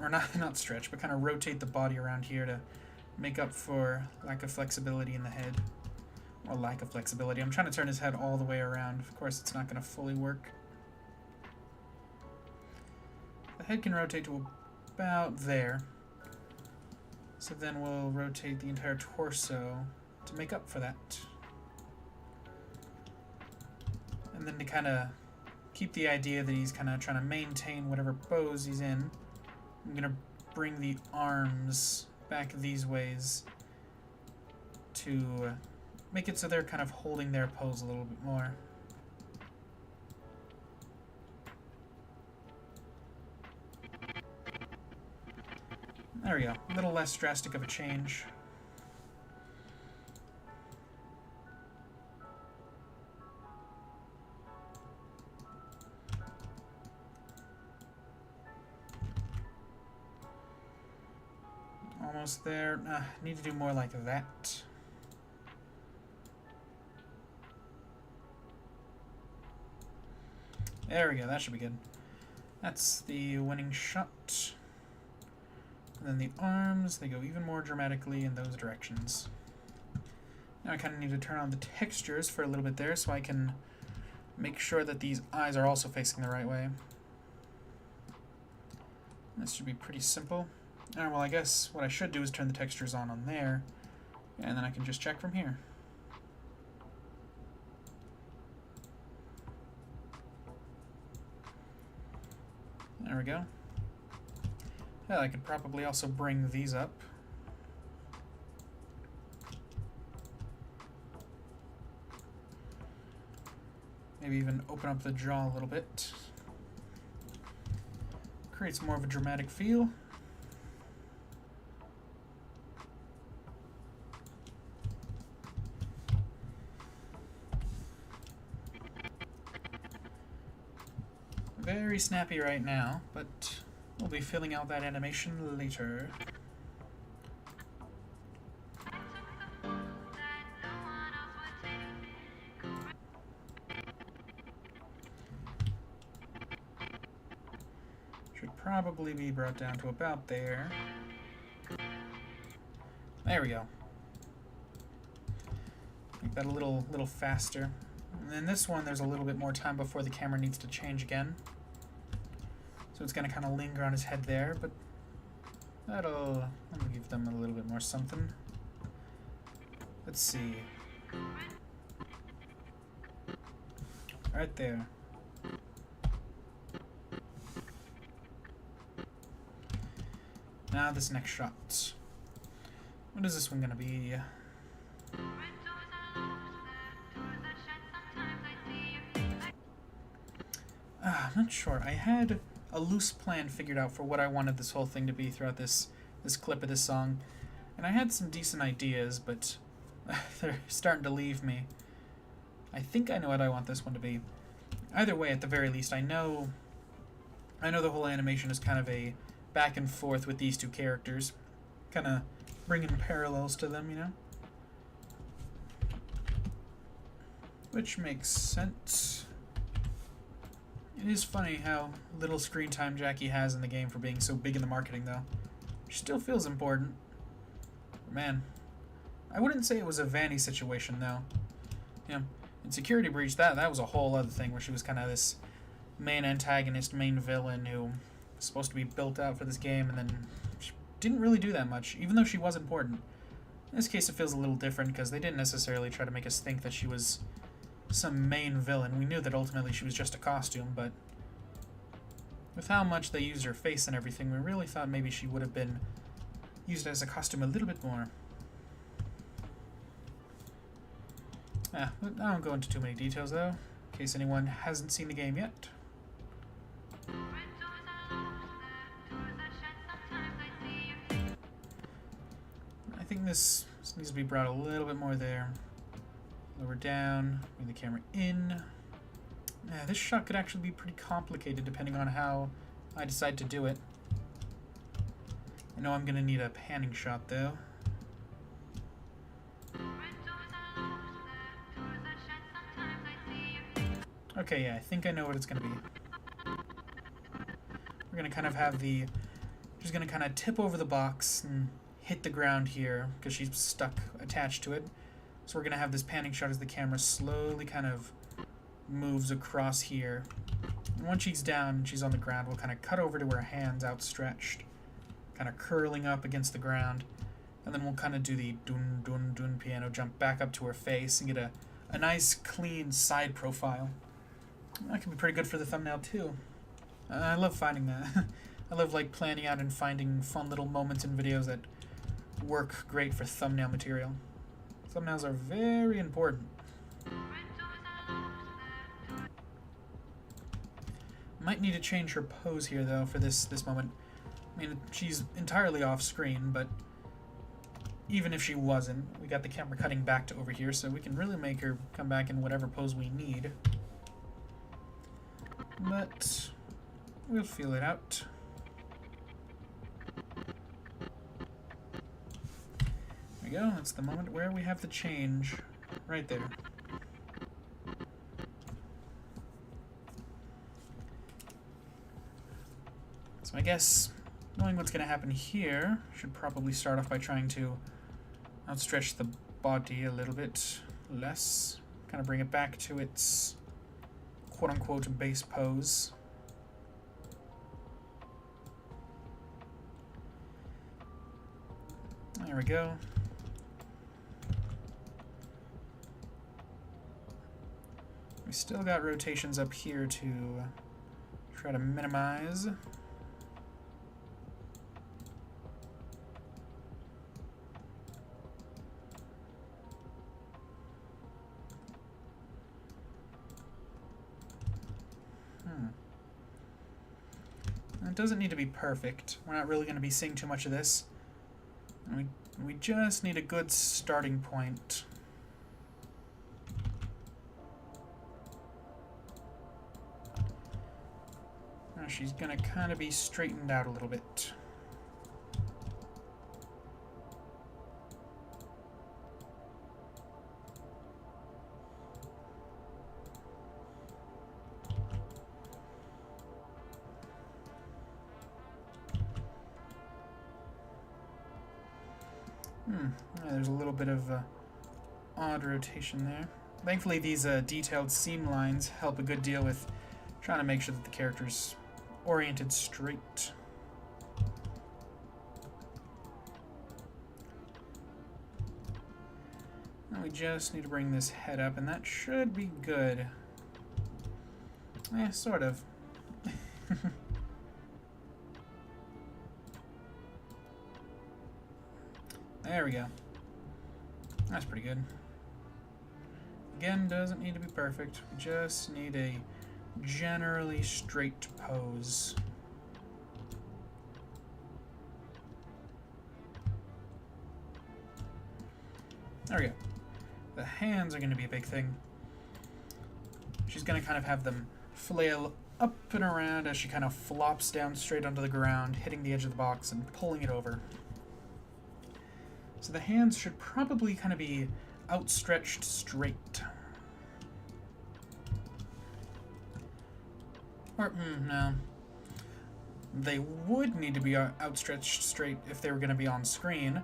or not stretch, but kind of rotate the body around here to make up for lack of flexibility in the head. Or lack of flexibility. I'm trying to turn his head all the way around. Of course, it's not going to fully work. The head can rotate to about there. So then we'll rotate the entire torso to make up for that. And then to kind of keep the idea that he's kind of trying to maintain whatever pose he's in, I'm going to bring the arms back these ways to make it so they're kind of holding their pose a little bit more. There we go. A little less drastic of a change. Almost there. Need to do more like that. There we go. That should be good. That's the winning shot. And then the arms, they go even more dramatically in those directions. Now I kind of need to turn on the textures for a little bit there so I can make sure that these eyes are also facing the right way. This should be pretty simple. Alright, well I guess what I should do is turn the textures on there, and then I can just check from here. There we go. Yeah, I could probably also bring these up. Maybe even open up the jaw a little bit. Creates more of a dramatic feel. Very snappy right now, but we'll be filling out that animation later. Should probably be brought down to about there. There we go. Make that a little faster. And then this one, there's a little bit more time before the camera needs to change again. So it's going to kind of linger on his head there, but that'll give them a little bit more something. Let's see. Right there. Now this next shot. What is this one gonna be? I'm not sure. I had a loose plan figured out for what I wanted this whole thing to be throughout this clip of this song. And I had some decent ideas, but they're starting to leave me. I think I know what I want this one to be. Either way, at the very least, I know the whole animation is kind of a back and forth with these two characters. Kind of bringing parallels to them, you know? Which makes sense. It is funny how little screen time Jackie has in the game for being so big in the marketing, though. She still feels important. But man, I wouldn't say it was a Vanny situation, though. Yeah, in Security Breach, that was a whole other thing where she was kind of this main antagonist, main villain who was supposed to be built out for this game, and then she didn't really do that much, even though she was important. In this case, it feels a little different because they didn't necessarily try to make us think that she was some main villain. We knew that ultimately she was just a costume, but with how much they used her face and everything, we really thought maybe she would have been used as a costume a little bit more. I won't go into too many details, though, in case anyone hasn't seen the game yet. I think this needs to be brought a little bit more there. Lower down, bring the camera in. Yeah, this shot could actually be pretty complicated depending on how I decide to do it. I know I'm going to need a panning shot, though. Okay, yeah, I think I know what it's going to be. We're going to kind of have she's going to kind of tip over the box and hit the ground here because she's stuck attached to it. So we're going to have this panning shot as the camera slowly kind of moves across here. And once she's down and she's on the ground, we'll kind of cut over to her hands outstretched, kind of curling up against the ground. And then we'll kind of do the dun dun dun piano jump back up to her face and get a nice clean side profile. That could be pretty good for the thumbnail too. I love finding that. I love like planning out and finding fun little moments in videos that work great for thumbnail material. Thumbnails are very important. Might need to change her pose here though for this moment. I mean, she's entirely off screen, but even if she wasn't, we got the camera cutting back to over here, so we can really make her come back in whatever pose we need. But we'll feel it out. There we go, that's the moment where we have the change right there. So I guess knowing what's going to happen here, should probably start off by trying to outstretch the body a little bit less. Kind of bring it back to its quote-unquote base pose. There we go. We still got rotations up here to try to minimize. It doesn't need to be perfect. We're not really going to be seeing too much of this. And we just need a good starting point. Now she's going to kind of be straightened out a little bit. Yeah, there's a little bit of odd rotation there. Thankfully, these detailed seam lines help a good deal with trying to make sure that the character's oriented straight. Now we just need to bring this head up, and that should be good. Sort of. There we go. That's pretty good. Again, doesn't need to be perfect. We just need a generally straight pose. There we go. The hands are going to be a big thing. She's going to kind of have them flail up and around as she kind of flops down straight onto the ground, hitting the edge of the box and pulling it over. So the hands should probably kind of be outstretched straight. Or, no. They would need to be outstretched straight if they were going to be on screen,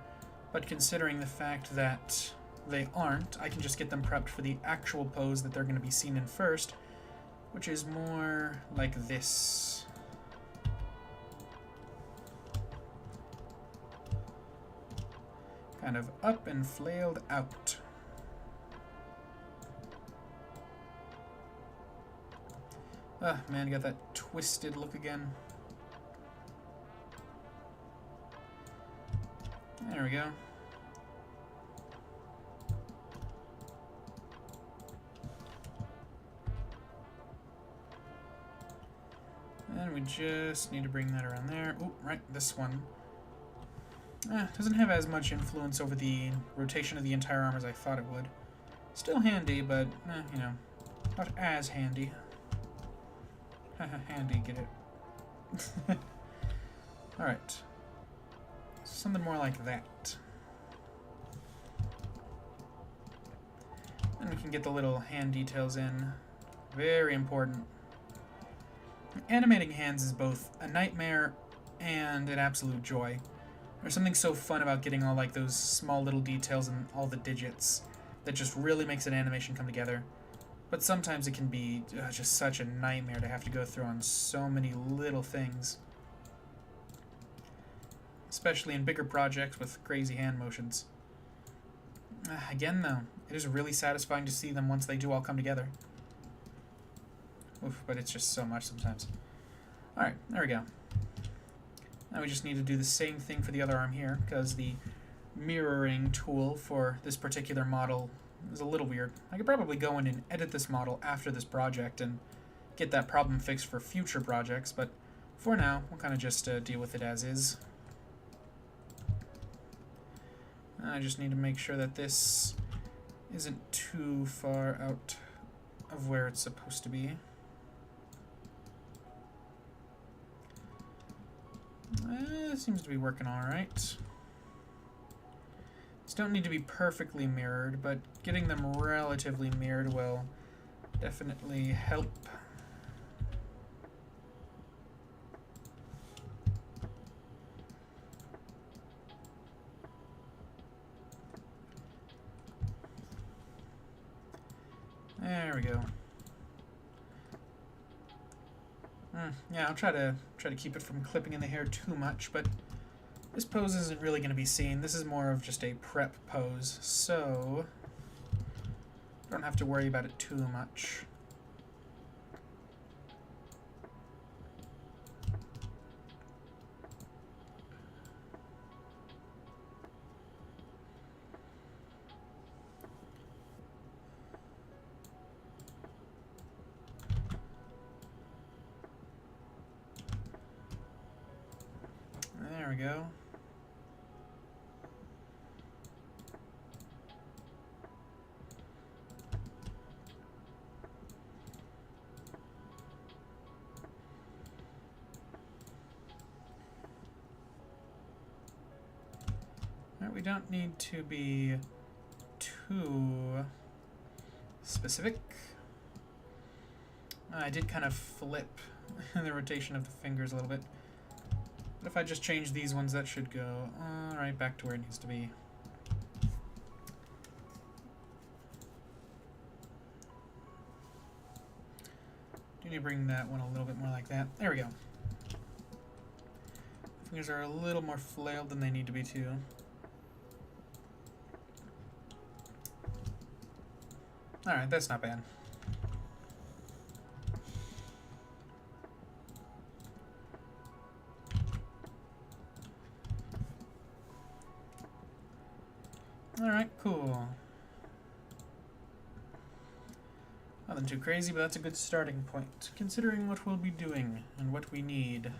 but considering the fact that they aren't, I can just get them prepped for the actual pose that they're going to be seen in first, which is more like this. Kind of up and flailed out. Ah, man, got that twisted look again. There we go. And we just need to bring that around there. Oh, right, this one. Doesn't have as much influence over the rotation of the entire arm as I thought it would. Still handy, but, you know, not as handy. Handy, get it? Alright. Something more like that. And we can get the little hand details in. Very important. Animating hands is both a nightmare and an absolute joy. There's something so fun about getting all like those small little details and all the digits that just really makes an animation come together. But sometimes it can be just such a nightmare to have to go through on so many little things. Especially in bigger projects with crazy hand motions. Again though, it is really satisfying to see them once they do all come together. Oof, but it's just so much sometimes. Alright, there we go. Now we just need to do the same thing for the other arm here, because the mirroring tool for this particular model is a little weird. I could probably go in and edit this model after this project and get that problem fixed for future projects, but for now, we'll kind of just deal with it as is. I just need to make sure that this isn't too far out of where it's supposed to be. It seems to be working alright. These don't need to be perfectly mirrored, but getting them relatively mirrored will definitely help. There we go. Yeah, I'll try to keep it from clipping in the hair too much, but this pose isn't really going to be seen. This is more of just a prep pose, so don't have to worry about it too much. There we go. We don't need to be too specific. I did kind of flip the rotation of the fingers a little bit. But if I just change these ones, that should go right back to where it needs to be. Do need to bring that one a little bit more like that. There we go. Fingers are a little more flailed than they need to be too. Alright, that's not bad. Alright, cool. Nothing too crazy, but that's a good starting point, considering what we'll be doing and what we need.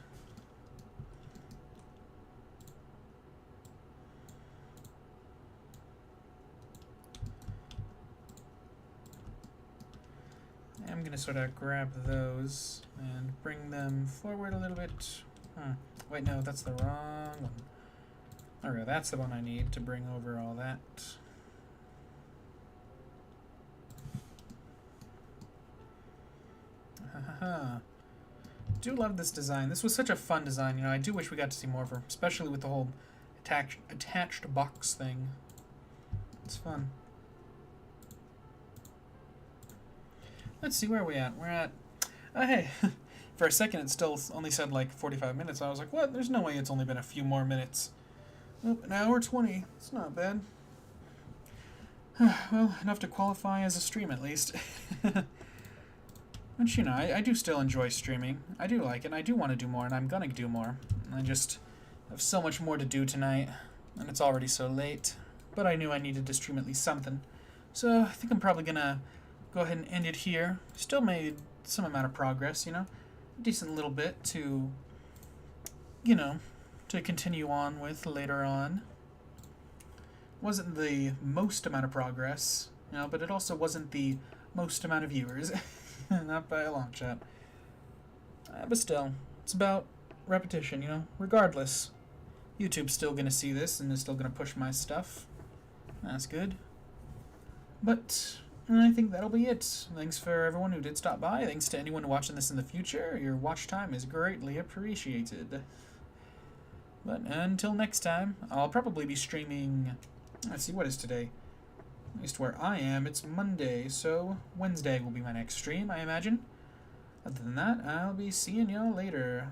I'm going to sort of grab those and bring them forward a little bit. Wait, no, that's the wrong one. There we go, that's the one I need to bring over all that. Do love this design. This was such a fun design, you know. I do wish we got to see more of her, especially with the whole attached box thing. It's fun. Let's see, where are we at? We're at... hey, for a second it still only said like 45 minutes. I was like, what? There's no way it's only been a few more minutes. Oh, an hour 20. It's not bad. Well, enough to qualify as a stream at least. Which, you know, I do still enjoy streaming. I do like it, and I do want to do more, and I'm gonna do more. I just have so much more to do tonight, and it's already so late. But I knew I needed to stream at least something. So I think I'm probably gonna go ahead and end it here. Still made some amount of progress, you know. A decent little bit to, you know, to continue on with later on. Wasn't the most amount of progress, you know, but it also wasn't the most amount of viewers. Not by a long shot. But still, it's about repetition, you know. Regardless, YouTube's still going to see this and is still going to push my stuff. That's good. But I think that'll be it. Thanks for everyone who did stop by. Thanks to anyone watching this in the future. Your watch time is greatly appreciated. But until next time, I'll probably be streaming... Let's see, what is today? At least where I am, it's Monday, so Wednesday will be my next stream, I imagine. Other than that, I'll be seeing y'all later.